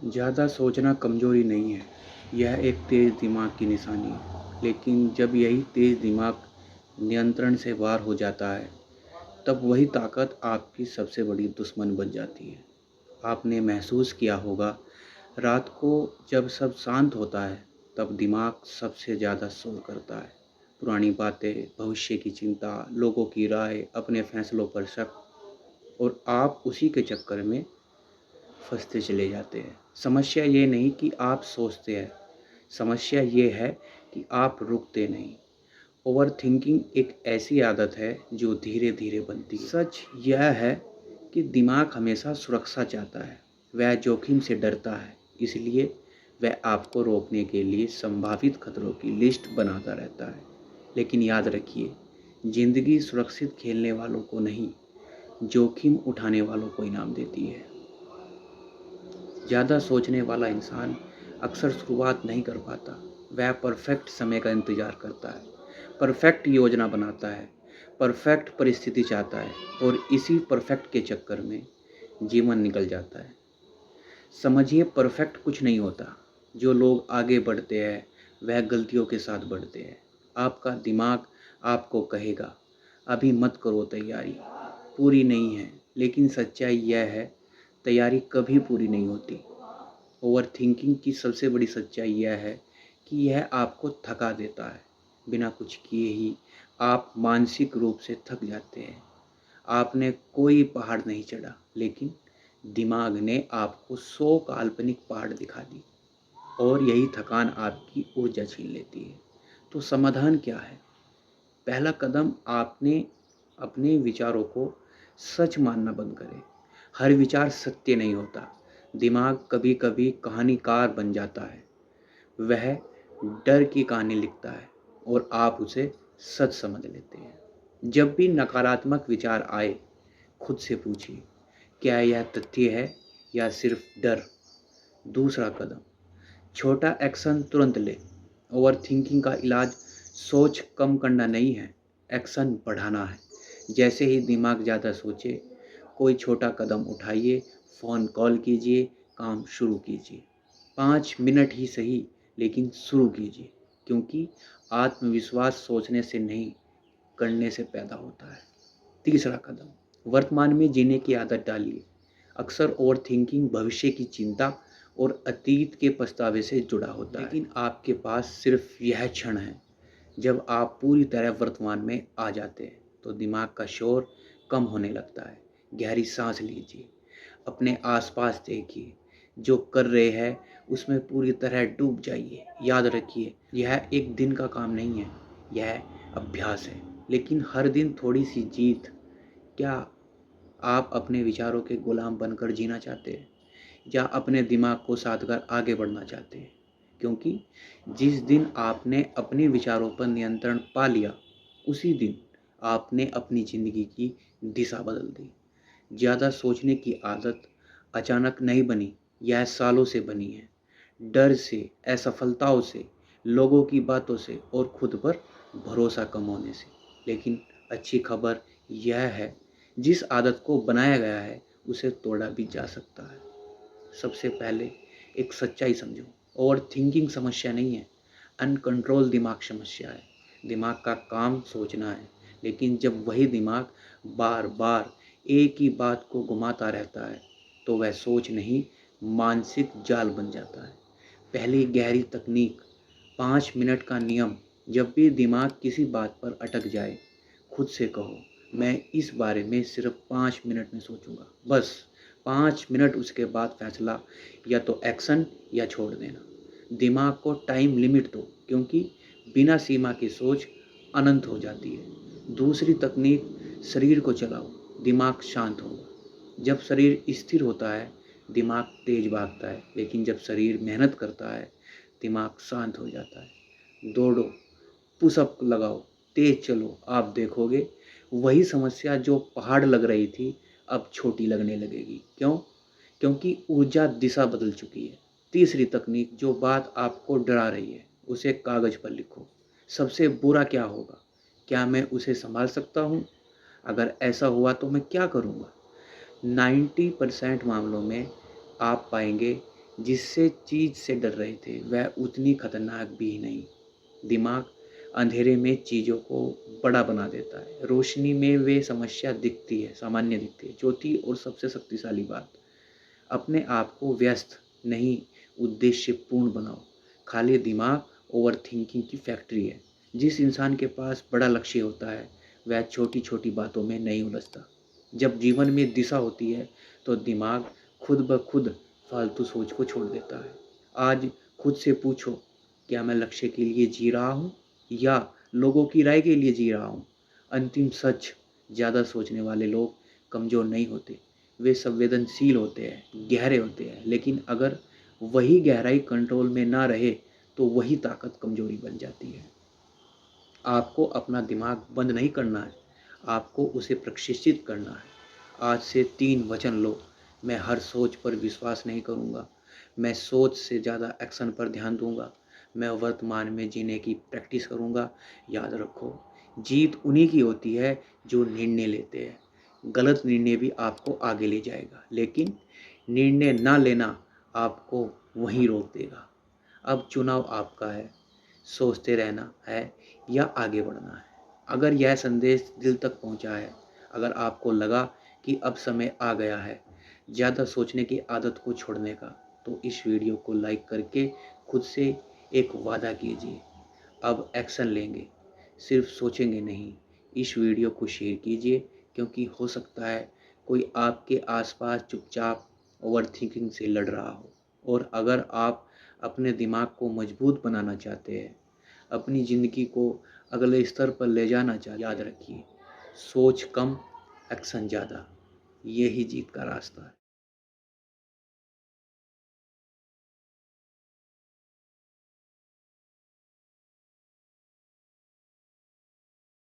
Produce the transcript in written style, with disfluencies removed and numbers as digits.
ज़्यादा सोचना कमज़ोरी नहीं है, यह एक तेज़ दिमाग की निशानी है। लेकिन जब यही तेज़ दिमाग नियंत्रण से बाहर हो जाता है, तब वही ताकत आपकी सबसे बड़ी दुश्मन बन जाती है। आपने महसूस किया होगा, रात को जब सब शांत होता है, तब दिमाग सबसे ज़्यादा शोर करता है। पुरानी बातें, भविष्य की चिंता, लोगों की राय, अपने फैसलों पर शक, और आप उसी के चक्कर में फंसते चले जाते हैं। समस्या ये नहीं कि आप सोचते हैं, समस्या ये है कि आप रुकते नहीं। ओवरथिंकिंग एक ऐसी आदत है जो धीरे धीरे बनती है। सच यह है कि दिमाग हमेशा सुरक्षा चाहता है, वह जोखिम से डरता है, इसलिए वह आपको रोकने के लिए संभावित खतरों की लिस्ट बनाता रहता है। लेकिन याद रखिए, जिंदगी सुरक्षित खेलने वालों को नहीं, जोखिम उठाने वालों को इनाम देती है। ज़्यादा सोचने वाला इंसान अक्सर शुरुआत नहीं कर पाता। वह परफेक्ट समय का इंतज़ार करता है, परफेक्ट योजना बनाता है, परफेक्ट परिस्थिति चाहता है, और इसी परफेक्ट के चक्कर में जीवन निकल जाता है। समझिए, परफेक्ट कुछ नहीं होता। जो लोग आगे बढ़ते हैं वह गलतियों के साथ बढ़ते हैं। आपका दिमाग आपको कहेगा, अभी मत करो, तैयारी पूरी नहीं है। लेकिन सच्चाई यह है, तैयारी कभी पूरी नहीं होती। ओवरथिंकिंग की सबसे बड़ी सच्चाई यह है कि यह आपको थका देता है। बिना कुछ किए ही आप मानसिक रूप से थक जाते हैं। आपने कोई पहाड़ नहीं चढ़ा, लेकिन दिमाग ने आपको 100 काल्पनिक पहाड़ दिखा दी, और यही थकान आपकी ऊर्जा छीन लेती है। तो समाधान क्या है? पहला कदम, आपने अपने विचारों को सच मानना बंद करें। हर विचार सत्य नहीं होता। दिमाग कभी कभी कहानीकार बन जाता है। वह डर की कहानी लिखता है और आप उसे सच समझ लेते हैं। जब भी नकारात्मक विचार आए, खुद से पूछिए, क्या यह तथ्य है या सिर्फ डर? दूसरा कदम, छोटा एक्शन तुरंत ले। ओवरथिंकिंग का इलाज सोच कम करना नहीं है, एक्शन बढ़ाना है। जैसे ही दिमाग ज़्यादा सोचे, कोई छोटा कदम उठाइए, फ़ोन कॉल कीजिए, काम शुरू कीजिए। 5 मिनट ही सही, लेकिन शुरू कीजिए, क्योंकि आत्मविश्वास सोचने से नहीं, करने से पैदा होता है। तीसरा कदम, वर्तमान में जीने की आदत डालिए। अक्सर ओवरथिंकिंग भविष्य की चिंता और अतीत के पछतावे से जुड़ा होता है, लेकिन आपके पास सिर्फ यह क्षण है। जब आप पूरी तरह वर्तमान में आ जाते हैं, तो दिमाग का शोर कम होने लगता है। गहरी सांस लीजिए, अपने आसपास देखिए, जो कर रहे हैं उसमें पूरी तरह डूब जाइए। याद रखिए, यह एक दिन का काम नहीं है, यह अभ्यास है। लेकिन हर दिन थोड़ी सी जीत। क्या आप अपने विचारों के गुलाम बनकर जीना चाहते हैं, या अपने दिमाग को साध कर आगे बढ़ना चाहते हैं? क्योंकि जिस दिन आपने अपने विचारों पर नियंत्रण पा लिया, उसी दिन आपने अपनी ज़िंदगी की दिशा बदल दी। ज़्यादा सोचने की आदत अचानक नहीं बनी, यह सालों से बनी है। डर से, असफलताओं से, लोगों की बातों से, और खुद पर भरोसा कम होने से। लेकिन अच्छी खबर यह है, जिस आदत को बनाया गया है उसे तोड़ा भी जा सकता है। सबसे पहले एक सच्चाई समझो, ओवर थिंकिंग समस्या नहीं है, अनकंट्रोल दिमाग समस्या है। दिमाग का काम सोचना है, लेकिन जब वही दिमाग बार बार एक ही बात को घुमाता रहता है, तो वह सोच नहीं, मानसिक जाल बन जाता है। पहली गहरी तकनीक, 5 मिनट का नियम। जब भी दिमाग किसी बात पर अटक जाए, खुद से कहो, मैं इस बारे में सिर्फ 5 मिनट में सोचूंगा, बस 5 मिनट। उसके बाद फैसला, या तो एक्शन या छोड़ देना। दिमाग को टाइम लिमिट दो, क्योंकि बिना सीमा की सोच अनंत हो जाती है। दूसरी तकनीक, शरीर को चलाओ, दिमाग शांत होगा। जब शरीर स्थिर होता है, दिमाग तेज भागता है, लेकिन जब शरीर मेहनत करता है, दिमाग शांत हो जाता है। दौड़ो, पुशअप लगाओ, तेज चलो, आप देखोगे वही समस्या जो पहाड़ लग रही थी, अब छोटी लगने लगेगी। क्यों? क्योंकि ऊर्जा दिशा बदल चुकी है। तीसरी तकनीक, जो बात आपको डरा रही है उसे कागज पर लिखो। सबसे बुरा क्या होगा? क्या मैं उसे संभाल सकता हूँ? अगर ऐसा हुआ तो मैं क्या करूँगा? 90% मामलों में आप पाएंगे जिससे चीज़ से डर रहे थे वह उतनी खतरनाक भी नहीं। दिमाग अंधेरे में चीज़ों को बड़ा बना देता है, रोशनी में वे समस्या दिखती है, सामान्य दिखती है। चौथी और सबसे शक्तिशाली बात, अपने आप को व्यस्त नहीं, उद्देश्यपूर्ण बनाओ। खाली दिमाग ओवरथिंकिंग की फैक्ट्री है। जिस इंसान के पास बड़ा लक्ष्य होता है वह छोटी-छोटी बातों में नहीं उलझता। जब जीवन में दिशा होती है तो दिमाग खुद ब खुद फालतू सोच को छोड़ देता है। आज खुद से पूछो, क्या मैं लक्ष्य के लिए जी रहा हूँ या लोगों की राय के लिए जी रहा हूँ? अंतिम सच, ज़्यादा सोचने वाले लोग कमज़ोर नहीं होते। वे संवेदनशील होते हैं, गहरे होते हैं, लेकिन अगर वही गहराई कंट्रोल में ना रहे तो वही ताकत कमज़ोरी बन जाती है। आपको अपना दिमाग बंद नहीं करना है, आपको उसे प्रशिक्षित करना है। आज से 3 वचन लो। मैं हर सोच पर विश्वास नहीं करूँगा। मैं सोच से ज़्यादा एक्शन पर ध्यान दूँगा। मैं वर्तमान में जीने की प्रैक्टिस करूँगा। याद रखो, जीत उन्हीं की होती है जो निर्णय लेते हैं। गलत निर्णय भी आपको आगे ले जाएगा, लेकिन निर्णय ना लेना आपको वहीं रोक देगा। अब चुनाव आपका है, सोचते रहना है या आगे बढ़ना है। अगर यह संदेश दिल तक पहुंचा है, अगर आपको लगा कि अब समय आ गया है ज़्यादा सोचने की आदत को छोड़ने का, तो इस वीडियो को लाइक करके खुद से एक वादा कीजिए, अब एक्शन लेंगे, सिर्फ सोचेंगे नहीं। इस वीडियो को शेयर कीजिए, क्योंकि हो सकता है कोई आपके आसपास चुपचाप ओवरथिंकिंग से लड़ रहा हो। और अगर आप अपने दिमाग को मजबूत बनाना चाहते हैं, अपनी ज़िंदगी को अगले स्तर पर ले जाना चाहते, याद रखिए, सोच कम, एक्शन ज़्यादा, यही जीत का रास्ता है।